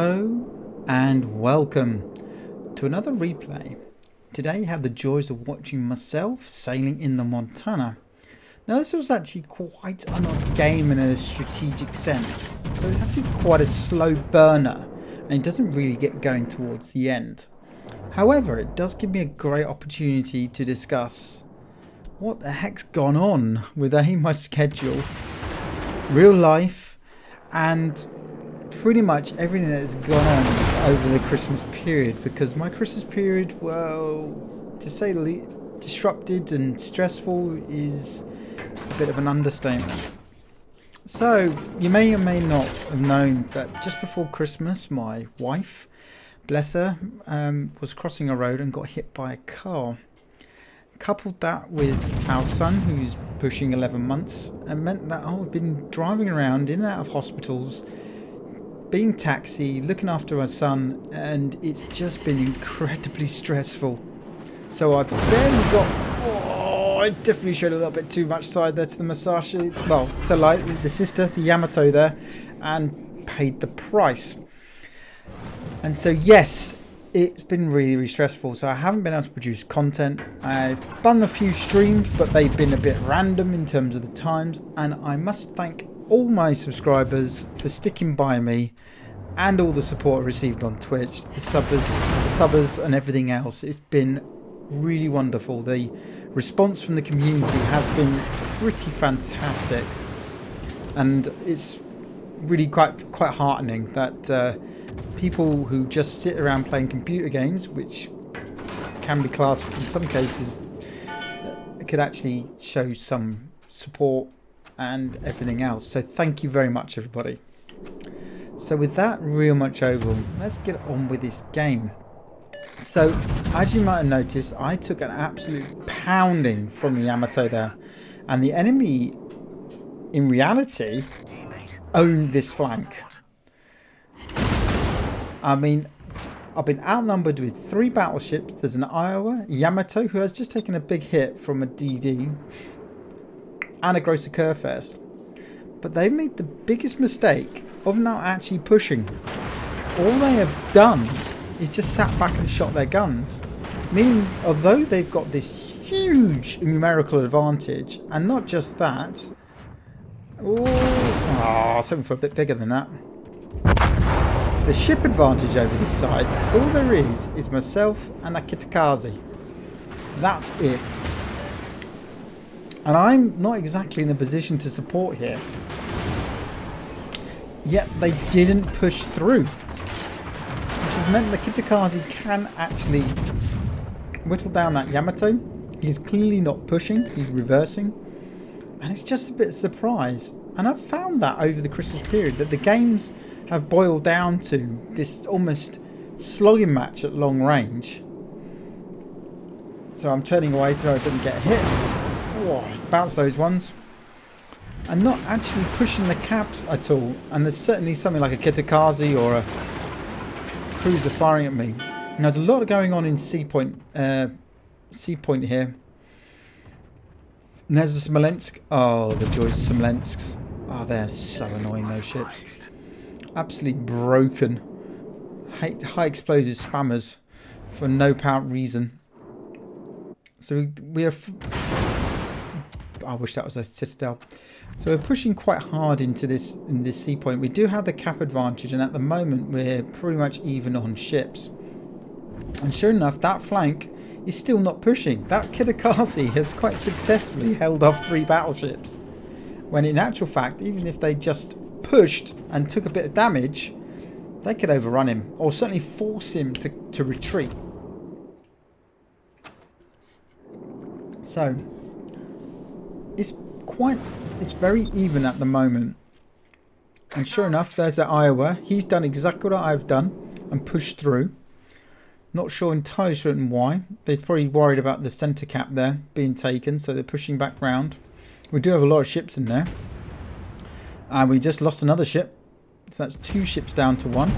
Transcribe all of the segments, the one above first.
Hello and welcome to another replay. Today you have the joys of watching myself sailing in the Montana. Now this was actually quite an odd game in a strategic sense, so it's actually quite a slow burner and it doesn't really get going towards the end. However, it does give me a great opportunity to discuss what the heck's gone on with my schedule, real life, and pretty much everything that has gone on over the Christmas period, because my Christmas period, well, to say the least, disrupted and stressful is a bit of an understatement. So you may or may not have known that just before Christmas my wife, bless her, was crossing a road and got hit by a car. Coupled that with our son, who's pushing 11 months, and meant that I've been driving around in and out of hospitals, being taxi, looking after our son, and it's just been incredibly stressful. So I barely got... I definitely showed a little bit too much side there to the massage, well, to like the sister, the Yamato there, and paid the price. And so yes, it's been really stressful. So I haven't been able to produce content. I've done a few streams, but they've been a bit random in terms of the times, and I must thank all my subscribers for sticking by me and all the support I received on Twitch, the subbers and everything else. It's been really wonderful. The response from the community has been pretty fantastic, and it's really quite heartening that people who just sit around playing computer games, which can be classed in some cases, could actually show some support and everything else. So thank you very much, everybody. So with that real much over, let's get on with this game. So as you might have noticed, I took an absolute pounding from the Yamato there, and the enemy in reality owned this flank. I mean, I've been outnumbered with 3 battleships. There's an Iowa, Yamato, who has just taken a big hit from a DD, and a Grosser Kurfürst. But they've made the biggest mistake of not actually pushing. All they have done is just sat back and shot their guns. Meaning, although they've got this huge numerical advantage, and not just that... I was hoping for a bit bigger than that. The ship advantage over this side, all there is myself and a Kitakaze. That's it. And I'm not exactly in a position to support here. Yet they didn't push through, which has meant the Kitakaze can actually whittle down that Yamato. He's clearly not pushing, he's reversing. And it's just a bit of surprise. And I've found that over the Christmas period, that the games have boiled down to this almost slogging match at long range. So I'm turning away so I don't get hit. Oh, bounce those ones. And not actually pushing the caps at all. And there's certainly something like a Kitakaze or a cruiser firing at me. And there's a lot going on in C point here. And there's the Smolensk. Oh, the joys of Smolensks. Oh, they're so annoying, those ships. Absolutely broken. High explosive spammers for no apparent reason. So we are... I wish that was a citadel. So we're pushing quite hard into this sea point. We do have the cap advantage, and at the moment we're pretty much even on ships. And sure enough, that flank is still not pushing. That Kitakaze has quite successfully held off 3 battleships. When in actual fact, even if they just pushed and took a bit of damage, they could overrun him, or certainly force him to retreat. So it's very even at the moment. And sure enough, there's that Iowa. He's done exactly what I've done and pushed through. Not sure entirely certain why. They're probably worried about the centre cap there being taken, so they're pushing back round. We do have a lot of ships in there. And we just lost another ship. So that's 2 ships down to 1.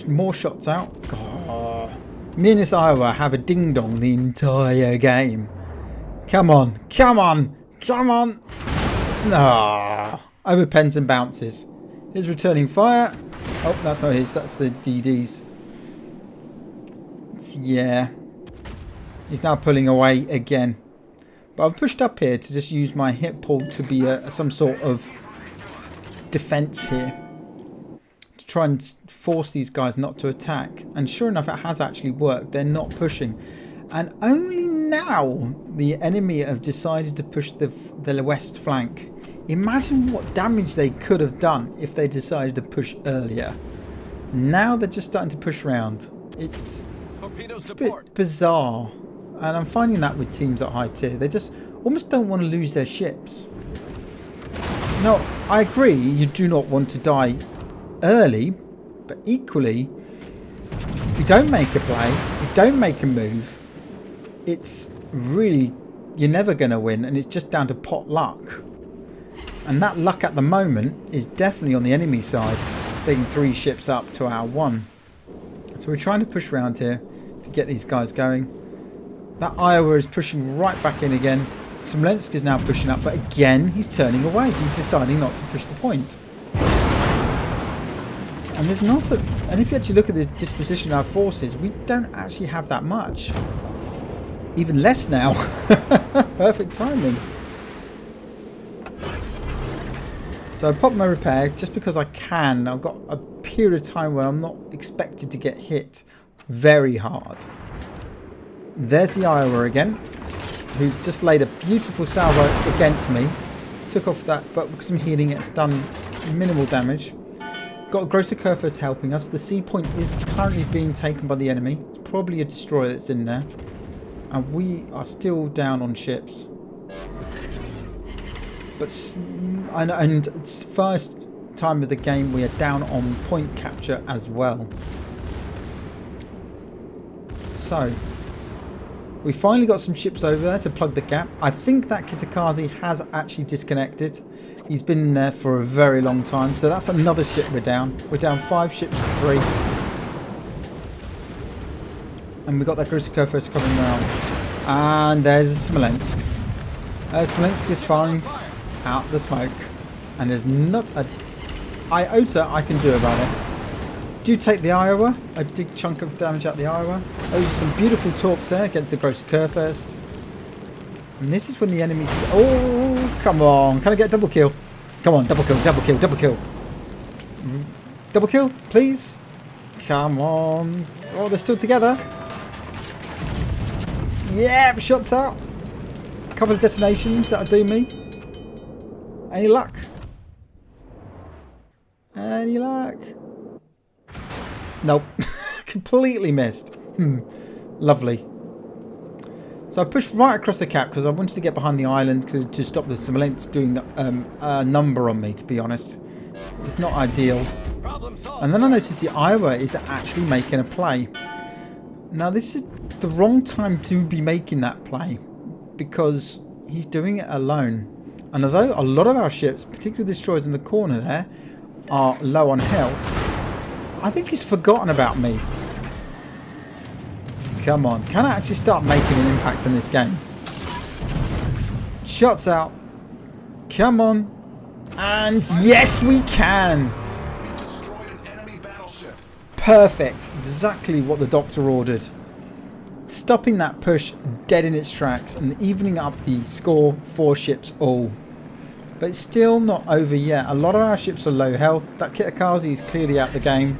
More shots out. Oh. Me and this Iowa have a ding-dong the entire game. Come on, come on, come on. Over pens and bounces. Here's returning fire. Oh, that's not his. That's the DD's. Yeah. He's now pulling away again. But I've pushed up here to just use my hip pull to be some sort of defense here. To try and force these guys not to attack. And sure enough, it has actually worked. They're not pushing. And only now the enemy have decided to push the west flank. Imagine what damage they could have done if they decided to push earlier. Now they're just starting to push around. It's a bit bizarre. And I'm finding that with teams at high tier. They just almost don't want to lose their ships. No, I agree, you do not want to die early. But equally, if you don't make a play, you don't make a move, it's really, you're never going to win. And it's just down to pot luck. And that luck at the moment is definitely on the enemy side, being 3 ships up to our 1. So we're trying to push around here to get these guys going. That Iowa is pushing right back in again. Smolensk is now pushing up, but again, he's turning away. He's deciding not to push the point. And there's not a... And if you actually look at the disposition of our forces, we don't actually have that much. Even less now. Perfect timing. So I pop my repair just because I can. I've got a period of time where I'm not expected to get hit very hard. There's the Iowa again, who's just laid a beautiful salvo against me. Took off that, but because I'm healing, it's done minimal damage. Got a Grosser Kurfürst helping us. The sea point is currently being taken by the enemy. It's probably a destroyer that's in there. And we are still down on ships. But and it's first time of the game we are down on point capture as well. So we finally got some ships over there to plug the gap. I think that Kitakazi has actually disconnected. He's been in there for a very long time. So that's another ship we're down. We're down 5 ships to 3. And we've got that Grosser Kurfürst coming around. And there's Smolensk. Smolensk is firing out the smoke. And there's not a iota I can do about it. Do take the Iowa. A big chunk of damage out the Iowa. Those are some beautiful torps there against the Grosser Kurfürst. And this is when the enemy... Oh, come on. Can I get a double kill? Come on, double kill, double kill, double kill. Double kill, please. Come on. Oh, they're still together. Yeah, shots out. A couple of detonations, that'll do me. Any luck? Any luck? Nope. Completely missed. Lovely. So I pushed right across the cap because I wanted to get behind the island to stop the Smolensk doing a number on me, to be honest. It's not ideal. And then I noticed the Iowa is actually making a play. Now this is the wrong time to be making that play because he's doing it alone. And although a lot of our ships, particularly the destroyers in the corner there, are low on health, I think he's forgotten about me. Come on. Can I actually start making an impact in this game? Shots out. Come on. And yes, we can. Perfect. Exactly what the doctor ordered. Stopping that push dead in its tracks and evening up the score 4 ships all. But it's still not over yet. A lot of our ships are low health. That Kitakazi is clearly out the game.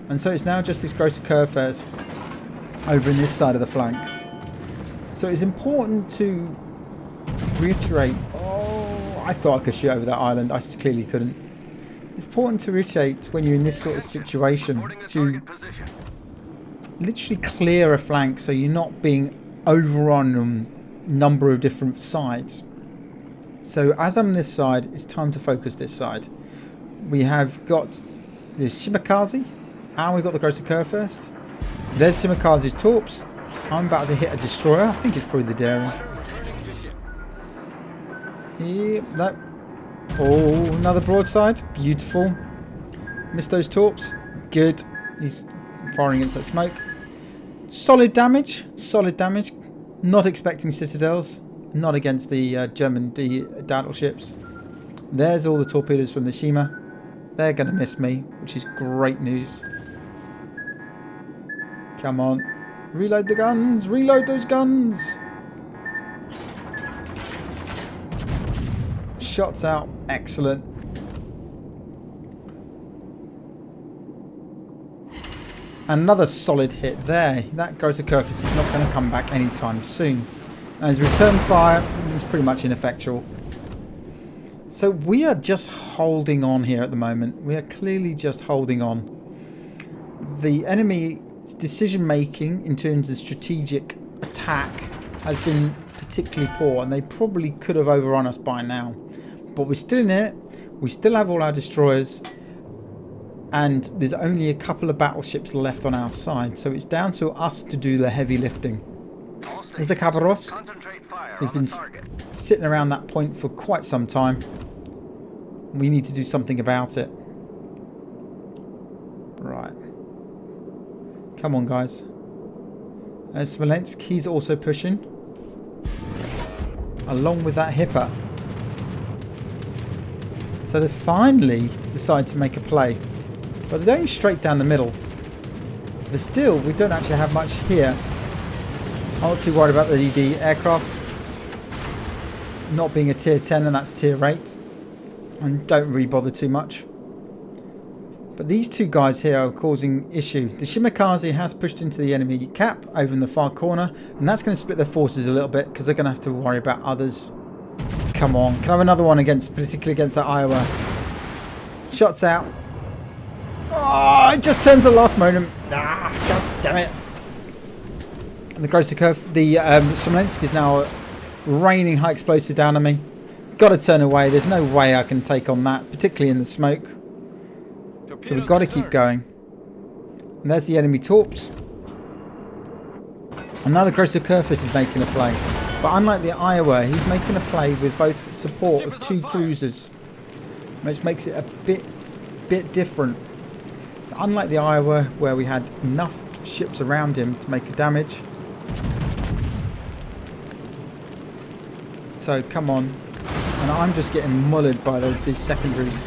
And so it's now just this Grosser Kurfürst over in this side of the flank. So it's important to reiterate. Oh, I thought I could shoot over that island. I just clearly couldn't. It's important to reiterate when you're in this sort of situation to literally clear a flank so you're not being overrun on a number of different sides. So as I'm this side, it's time to focus this side. We have got the Shimakaze and we've got the Grosser Kurfürst. There's Shimakaze's torps. I'm about to hit a destroyer. I think it's probably the Daring. Yeah, that. Oh, another broadside. Beautiful. Missed those torps. Good. He's firing against that smoke. Solid damage. Solid damage. Not expecting citadels. Not against the German battleships. There's all the torpedoes from the Shima. They're going to miss me, which is great news. Come on. Reload the guns. Reload those guns. Shots out. Excellent. Another solid hit there. That Grossicurfus is not going to come back anytime soon. And his return fire is pretty much ineffectual. So we are just holding on here at the moment. We are clearly just holding on. The enemy's decision making in terms of strategic attack has been particularly poor, and they probably could have overrun us by now. But we're still in it. We still have all our destroyers. And there's only a couple of battleships left on our side. So it's down to us to do the heavy lifting. There's the Cabarros. He's been sitting around that point for quite some time. We need to do something about it. Right. Come on, guys. Smolensk, he's also pushing. Along with that Hipper. So they finally decide to make a play. But they're going straight down the middle. But still, we don't actually have much here. I'm not too worried about the DD aircraft. Not being a tier 10 and that's tier 8. And don't really bother too much. But these two guys here are causing issue. The Shimakaze has pushed into the enemy cap over in the far corner. And that's going to split their forces a little bit because they're going to have to worry about others. Come on. Can I have another one particularly against that Iowa? Shots out. Oh, it just turns at the last moment. Ah, god damn it. And the Grossicurfus, the Smolensk is now raining high explosive down on me. Got to turn away. There's no way I can take on that, particularly in the smoke. So we've got to keep going. And there's the enemy torps. And now the Grossicurfus is making a play. But unlike the Iowa, he's making a play with both support of 2 cruisers, which makes it a bit different. Unlike the Iowa, where we had enough ships around him to make a damage. So come on. And I'm just getting mullered by these secondaries.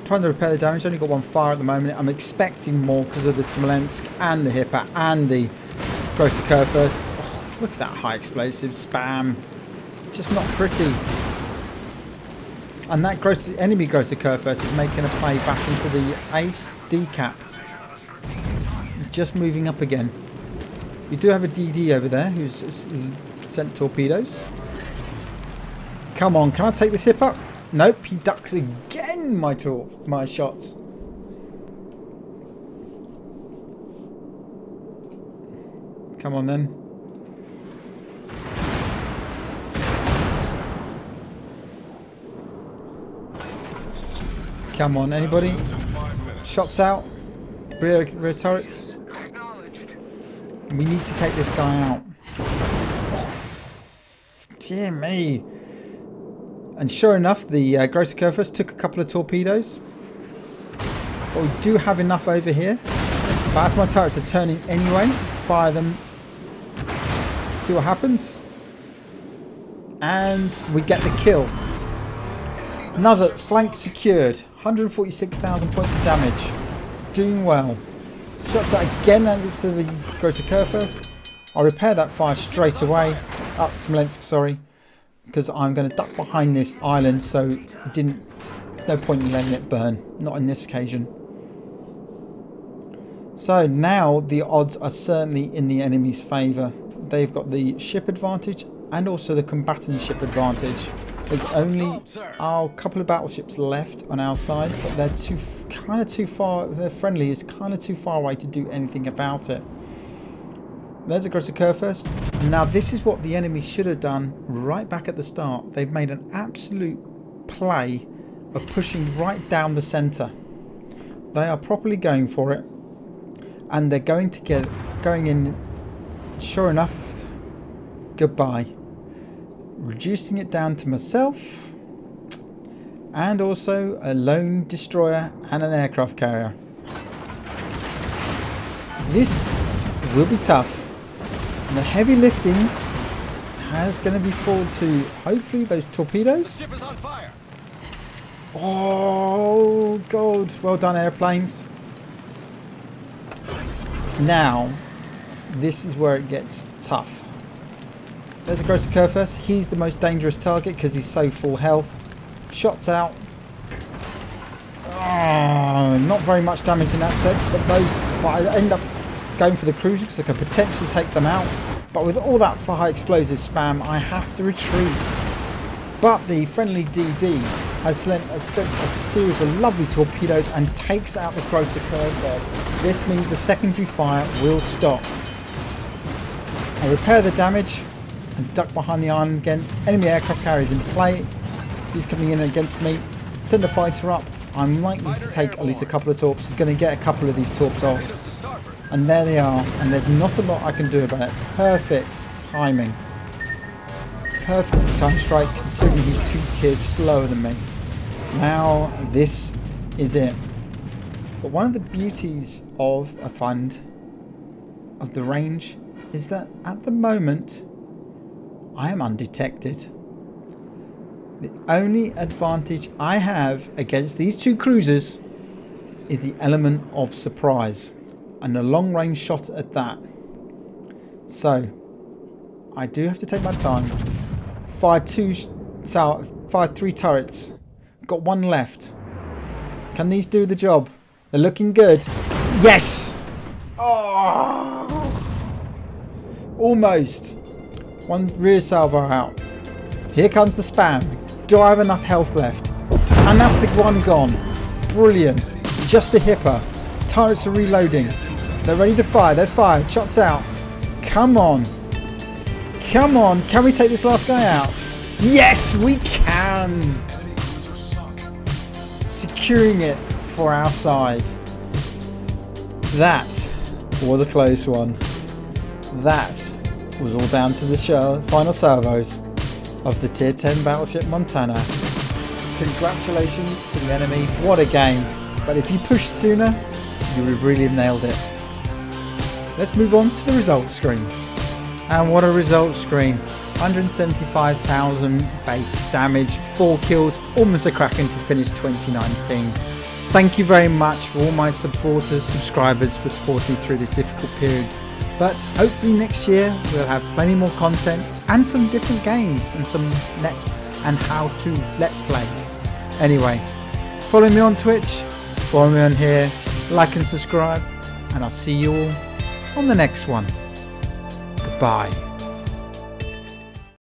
Trying to repair the damage. Only got 1 fire at the moment. I'm expecting more because of the Smolensk and the Hipper and the Grossicurfus. Oh, look at that high explosive spam. Just not pretty. And that enemy Grossicurfus is making a play back into the AD cap. Just moving up again. We do have a DD over there who's sent torpedoes. Come on, can I take this hip up? Nope, he ducks again my shots. Come on then. Come on, anybody? Shots out. Rear turrets. We need to take this guy out. Oh, dear me. And sure enough, the Grossicurfus took a couple of torpedoes. But we do have enough over here. But as my turrets are turning anyway, fire them. See what happens. And we get the kill. Another flank secured. 146,000 points of damage. Doing well. Shots out again against the Grossicurfus. I'll repair that fire straight away. Smolensk, sorry. Because I'm going to duck behind this island, so there's no point in letting it burn. Not in this occasion. So now the odds are certainly in the enemy's favour. They've got the ship advantage and also the combatant ship advantage. There's only a couple of battleships left on our side, but they're kind of too far. Their friendly is kind of too far away to do anything about it. There's a Grossicurfus. And now this is what the enemy should have done right back at the start. They've made an absolute play of pushing right down the centre. They are properly going for it. And they're going in. Sure enough, goodbye. Reducing it down to myself. And also a lone destroyer and an aircraft carrier. This will be tough. And the heavy lifting is going to be forward to hopefully those torpedoes. Ship is on fire. Oh, God. Well done, airplanes. Now, this is where it gets tough. There's a Grocer Curfirst. He's the most dangerous target because he's so full health. Shots out. Oh, not very much damage in that sense, but I end up going for the cruiser because I could potentially take them out. But with all that high explosive spam, I have to retreat. But the friendly DD has sent a series of lovely torpedoes and takes out the Grocer Curfirst. This means the secondary fire will stop. I repair the damage and duck behind the island again. Enemy aircraft carriers in play. He's coming in against me. Send a fighter up. I'm likely to take at least a couple of torps. He's going to get a couple of these torps off. And there they are. And there's not a lot I can do about it. Perfect timing. Perfect time strike considering he's 2 tiers slower than me. Now this is it. But one of the beauties of I find of the range is that at the moment I am undetected. The only advantage I have against these 2 cruisers is the element of surprise and a long range shot at that. So I do have to take my time. Fired 3 turrets. Got 1 left. Can these do the job? They're looking good. Yes! Oh! Almost. 1 rear salvo out. Here comes the spam. Do I have enough health left? And that's the 1 gone. Brilliant. Just the hipper. Turrets are reloading. They're ready to fire. They're fired. Shots out. Come on. Come on. Can we take this last guy out? Yes, we can. Securing it for our side. That was a close one. That was all down to the final salvos of the Tier 10 battleship Montana. Congratulations to the enemy. What a game. But if you pushed sooner, you would have really nailed it. Let's move on to the results screen. And what a results screen. 175,000 base damage, 4 kills, almost a cracking to finish 2019. Thank you very much for all my supporters, subscribers for supporting through this difficult period. But hopefully next year we'll have plenty more content and some different games and some let's and how to let's plays. Anyway, follow me on Twitch, follow me on here, like and subscribe, and I'll see you all on the next one. Goodbye.